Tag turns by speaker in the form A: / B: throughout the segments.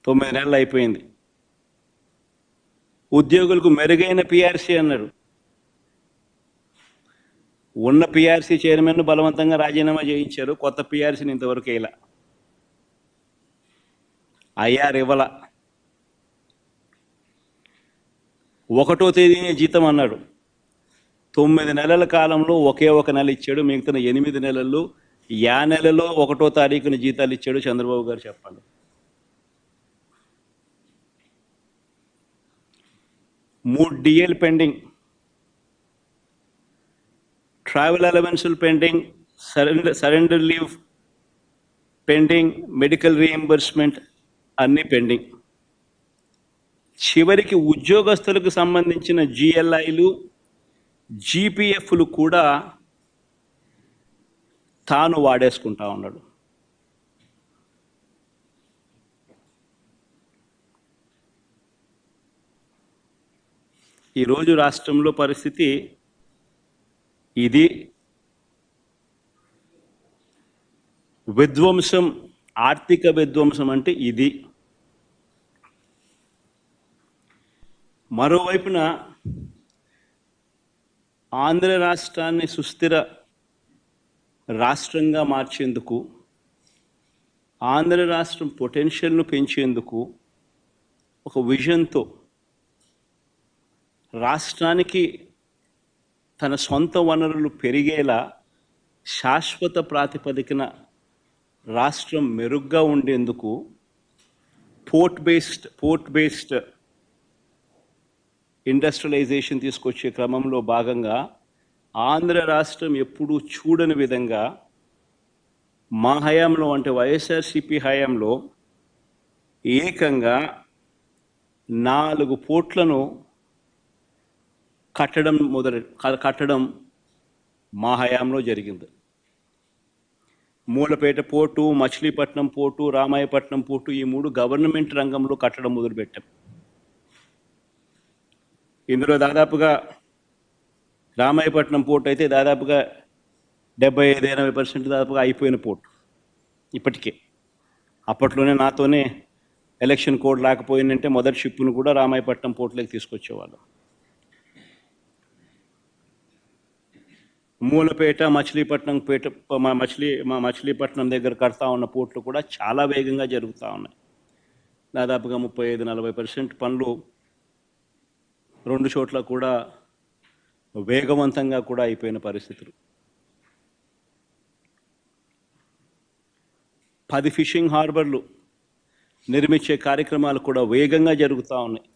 A: 9 నెలలు అయిపోయింది. ఉద్యోగులకు మెరుగైన పిఆర్సీ అన్నారు. ఉన్న పిఆర్సీ చైర్మన్ బలవంతంగా రాజీనామా చేయించారు. కొత్త పిఆర్సీని ఇంతవరకు ఇలా ఐఆర్ ఇవ్వాల. 1వ తేదీనే జీతం అన్నాడు. 9 నెలల కాలంలో ఒకే ఒక నెల ఇచ్చాడు. మిగతా 8 నెలల్లో నెలలో 1వ తారీఖున జీతాలు ఇచ్చాడు చంద్రబాబు గారు. చెప్పాలి. మూడు డిఎల్ పెండింగ్, ట్రావెల్ అలవెన్సులు pending, surrender leave pending, medical reimbursement అన్నీ పెండింగ్. చివరికి ఉద్యోగస్తులకు సంబంధించిన జిఎల్ఐలు, జీపీఎఫ్లు కూడా తాను వాడేసుకుంటా ఉన్నాడు. ఈరోజు రాష్ట్రంలో పరిస్థితి ఇది. విధ్వంసం, ఆర్థిక విధ్వంసం అంటే ఇది. మరోవైపున ఆంధ్ర రాష్ట్రాన్ని సుస్థిర రాష్ట్రంగా మార్చేందుకు, ఆంధ్ర రాష్ట్రం పొటెన్షియల్ను పెంచేందుకు ఒక విజన్తో రాష్ట్రానికి తన సొంత వనరులు పెరిగేలా శాశ్వత ప్రాతిపదికన రాష్ట్రం మెరుగ్గా ఉండేందుకు పోర్ట్ బేస్డ్ ఇండస్ట్రియలైజేషన్ తీసుకొచ్చే క్రమంలో భాగంగా ఆంధ్ర రాష్ట్రం ఎప్పుడూ చూడని విధంగా మా హయాంలో, అంటే వైఎస్ఆర్సీపీ హయాంలో ఏకంగా 4 పోర్ట్లను కట్టడం మా హయాంలో జరిగింది. Mulapeta port, Machilipatnam port, Ramayapatnam port, ఈ 3 గవర్నమెంట్ రంగంలో కట్టడం మొదలుపెట్టాం. ఇందులో దాదాపుగా రామాయపట్నం పోర్టు అయితే దాదాపుగా 75-80% దాదాపుగా అయిపోయిన పోర్టు ఇప్పటికే. అప్పట్లోనే నాతోనే ఎలక్షన్ కోడ్ లేకపోయిందంటే మొదటి షిప్పును కూడా రామాయపట్నం పోర్టులోకి తీసుకొచ్చేవాళ్ళం. మూలపేట, మచిలీపట్నం దగ్గర కడతా ఉన్న పోర్టులు కూడా చాలా వేగంగా జరుగుతూ ఉన్నాయి. దాదాపుగా 35-40% పనులు 2 చోట్ల కూడా వేగవంతంగా కూడా అయిపోయిన పరిస్థితులు. 10 ఫిషింగ్ హార్బర్లు నిర్మించే కార్యక్రమాలు కూడా వేగంగా జరుగుతూ ఉన్నాయి.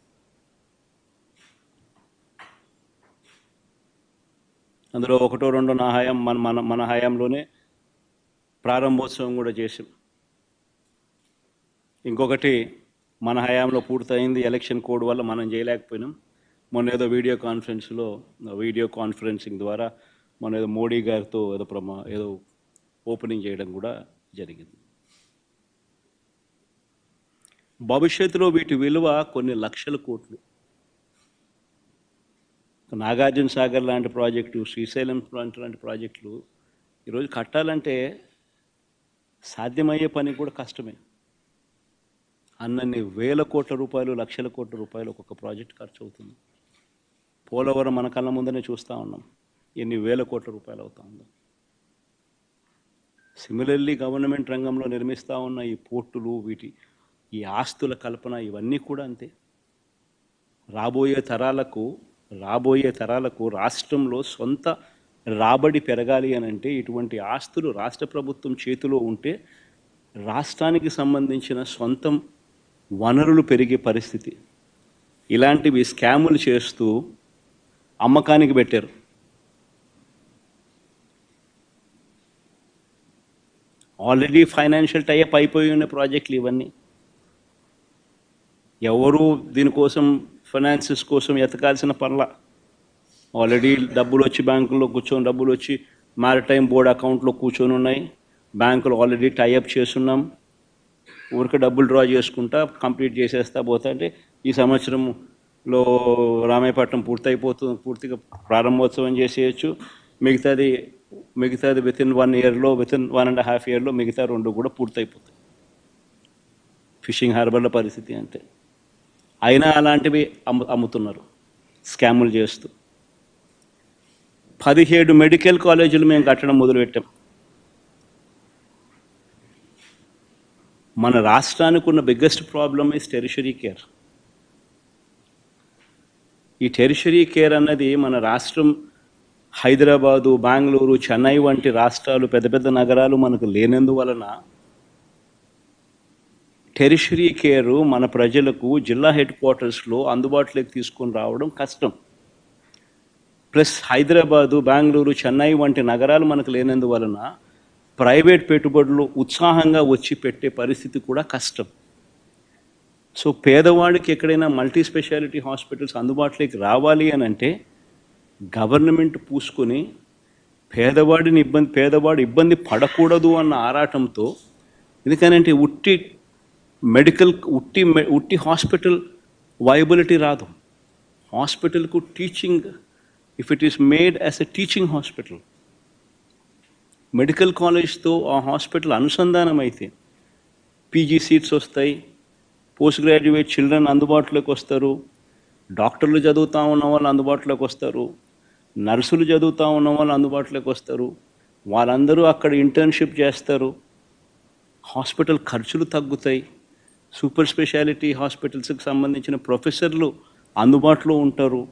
A: అందులో 1-2 నా హయాం మన హయాంలోనే ప్రారంభోత్సవం కూడా చేసాం. ఇంకొకటి మన హయాంలో పూర్తయింది, ఎలక్షన్ కోడ్ వల్ల మనం చేయలేకపోయినాం. మొన్న ఏదో వీడియో కాన్ఫరెన్సింగ్ ద్వారా మొన్న ఏదో మోడీ గారితో ఏదో ఓపెనింగ్ చేయడం కూడా జరిగింది. భవిష్యత్తులో వీటి విలువ కొన్ని లక్షల కోట్లు. నాగార్జున సాగర్ లాంటి ప్రాజెక్టు, శ్రీశైలం లాంటి ప్రాజెక్టులు ఈరోజు కట్టాలంటే సాధ్యమయ్యే పని కూడా కష్టమే. అన్నన్ని వేల కోట్ల రూపాయలు, లక్షల కోట్ల రూపాయలు ఒక్కొక్క ప్రాజెక్ట్ ఖర్చు అవుతుంది. పోలవరం మన కళ్ళ ముందనే చూస్తూ ఉన్నాం, ఎన్ని వేల కోట్ల రూపాయలు అవుతా ఉందో. సిమిలర్లీ గవర్నమెంట్ రంగంలో నిర్మిస్తూ ఉన్న ఈ పోర్టులు, ఈ ఆస్తుల కల్పన, ఇవన్నీ కూడా అంతే. రాబోయే తరాలకు రాష్ట్రంలో సొంత రాబడి పెరగాలి అని అంటే ఇటువంటి ఆస్తులు రాష్ట్ర ప్రభుత్వం చేతిలో ఉంటే రాష్ట్రానికి సంబంధించిన సొంతం వనరులు పెరిగే పరిస్థితి. ఇలాంటివి స్కాములు చేస్తూ అమ్మకానికి పెట్టారు. ఆల్రెడీ ఫైనాన్షియల్ టైఅప్ అయిపోయి ఉన్న ప్రాజెక్టులు ఇవన్నీ. ఎవరు దీనికోసం ఫైనాన్సెస్ కోసం ఎతకాల్సిన పనుల. ఆల్రెడీ డబ్బులు వచ్చి బ్యాంకుల్లో కూర్చొని, డబ్బులు వచ్చి మ్యారిటైమ్ బోర్డ్ అకౌంట్లో కూర్చొని ఉన్నాయి. బ్యాంకులు ఆల్రెడీ టైఅప్ చేస్తున్నాం. ఊరికి డబ్బులు డ్రా చేసుకుంటా కంప్లీట్ చేసేస్తా పోతా అంటే ఈ సంవత్సరంలో రామాయపట్నం పూర్తిగా ప్రారంభోత్సవం చేసేయచ్చు. మిగతాది వితిన్ 1 ఇయర్లో, వితిన్ 1.5 ఇయర్లో మిగతా 2 కూడా పూర్తయిపోతాయి. ఫిషింగ్ హార్బర్ల పరిస్థితి అంతే. అయినా అలాంటివి అమ్ముతున్నారు స్కాములు చేస్తూ. 17 మెడికల్ కాలేజీలు మేము కట్టడం మొదలుపెట్టాం. మన రాష్ట్రానికి ఉన్న biggest problem is tertiary care. ఈ టెరిషరీ కేర్ అన్నది మన రాష్ట్రం హైదరాబాదు, బెంగళూరు, చెన్నై వంటి రాష్ట్రాలు, పెద్ద పెద్ద నగరాలు మనకు లేనందువలన టెరిషరీ కేరు మన ప్రజలకు జిల్లా హెడ్ క్వార్టర్స్లో అందుబాటులోకి తీసుకొని రావడం కష్టం. ప్లస్ హైదరాబాదు, బెంగళూరు, చెన్నై వంటి నగరాలు మనకు లేనందువలన ప్రైవేట్ పెట్టుబడులు ఉత్సాహంగా వచ్చి పెట్టే పరిస్థితి కూడా కష్టం. సో పేదవాడికి ఎక్కడైనా మల్టీ స్పెషాలిటీ హాస్పిటల్స్ అందుబాటులోకి రావాలి అని అంటే గవర్నమెంట్ పూసుకొని పేదవాడు ఇబ్బంది పడకూడదు అన్న ఆరాటంతో, ఎందుకనంటే ఉట్టి హాస్పిటల్ వైబిలిటీ రాదు. హాస్పిటల్కు teaching, if it is made as a teaching hospital, medical కాలేజ్తో ఆ హాస్పిటల్ అనుసంధానం అయితే పీజీ సీట్స్ వస్తాయి, పోస్ట్ గ్రాడ్యుయేట్ చిల్డ్రన్ అందుబాటులోకి వస్తారు, డాక్టర్లు చదువుతూ ఉన్న వాళ్ళు అందుబాటులోకి వస్తారు, నర్సులు చదువుతూ ఉన్న వాళ్ళు అందుబాటులోకి వస్తారు, వాళ్ళందరూ అక్కడ ఇంటర్న్షిప్ చేస్తారు, హాస్పిటల్ ఖర్చులు తగ్గుతాయి, సూపర్ స్పెషాలిటీ హాస్పిటల్స్కి సంబంధించిన ప్రొఫెసర్లు అందుబాటులో ఉంటారు.